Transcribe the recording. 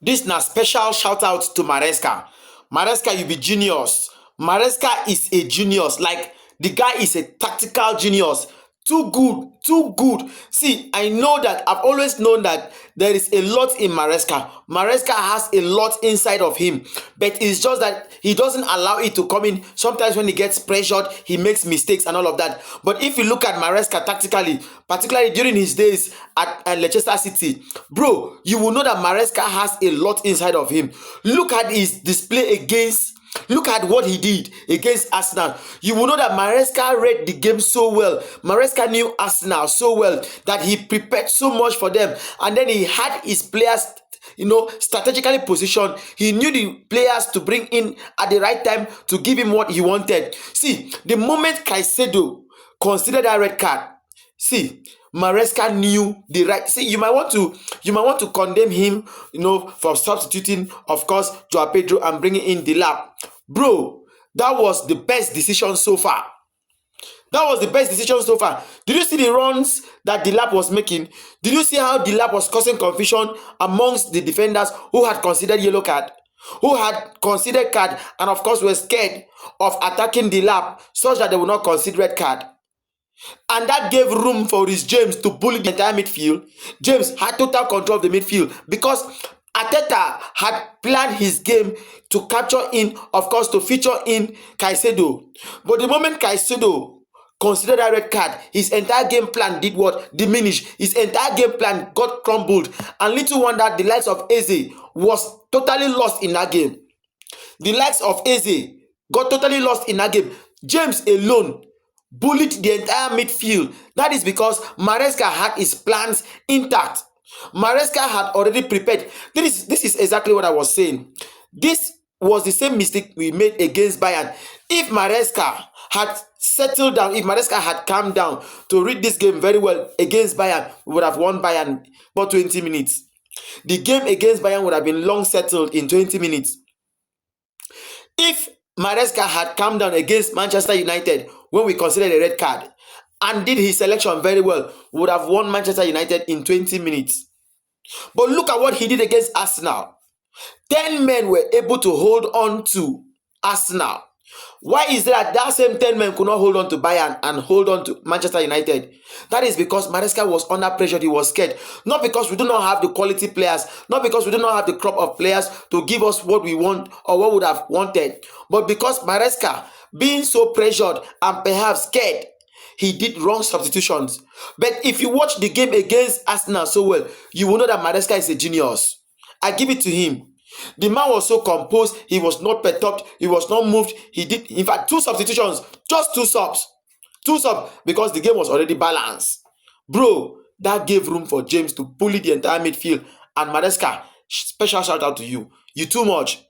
This na special shout out to Maresca. Maresca, you be genius. Maresca is a genius. Like, the guy is a tactical genius. Too good, too good. See, I know that I've always known that there is a lot in Maresca. Maresca has a lot inside of him, but it's just that he doesn't allow it to come in. Sometimes when he gets pressured, he makes mistakes and all of that. But if you look at Maresca tactically, particularly during his days at Leicester City, bro, you will know that Maresca has a lot inside of him. Look at his display against. Look at what he did against Arsenal. You will know that Maresca read the game so well. Maresca knew Arsenal so well that he prepared so much for them. And then he had his players, strategically positioned. He knew the players to bring in at the right time to give him what he wanted. See, the moment Caicedo considered that red card, see, Maresca knew the right. See, you might want to condemn him, for substituting, of course, Joao Pedro and bringing in Delap. Bro, that was the best decision so far. That was the best decision so far. Did you see the runs that Delap was making? Did you see how Delap was causing confusion amongst the defenders who had considered yellow card, who had considered card, and of course were scared of attacking Delap such that they would not consider red card? And that gave room for Reece James to bully the entire midfield. James had total control of the midfield because Arteta had planned his game to capture in, of course, to feature in Caicedo. But the moment Caicedo considered that red card, his entire game plan did what? Diminished. His entire game plan got crumbled. And little wonder the likes of Eze was totally lost in that game. The likes of Eze got totally lost in that game. James alone bullied the entire midfield. That is because Maresca had his plans intact. Maresca had already prepared. This is exactly what I was saying. This was the same mistake we made against Bayern. If Maresca had settled down, if Maresca had calmed down to read this game very well against Bayern, we would have won Bayern for 20 minutes. The game against Bayern would have been long settled in 20 minutes. If Maresca had calmed down against Manchester United when we considered a red card and did his selection very well, we would have won Manchester United in 20 minutes. But look at what he did against Arsenal. 10 men were able to hold on to Arsenal. Why is it that same 10 men could not hold on to Bayern and hold on to Manchester United? That is because Maresca was under pressure. He was scared. Not because we do not have the quality players, not because we do not have the crop of players to give us what we want or what we would have wanted, but because Maresca, being so pressured and perhaps scared, he did wrong substitutions. But if you watch the game against Arsenal so well, you will know that Maresca is a genius. I give it to him. The man was so composed. He was not perturbed. He was not moved. He did, in fact, 2 substitutions. Just 2 subs. 2 subs because the game was already balanced. Bro, that gave room for James to bully the entire midfield. And Maresca, special shout out to you. You too much.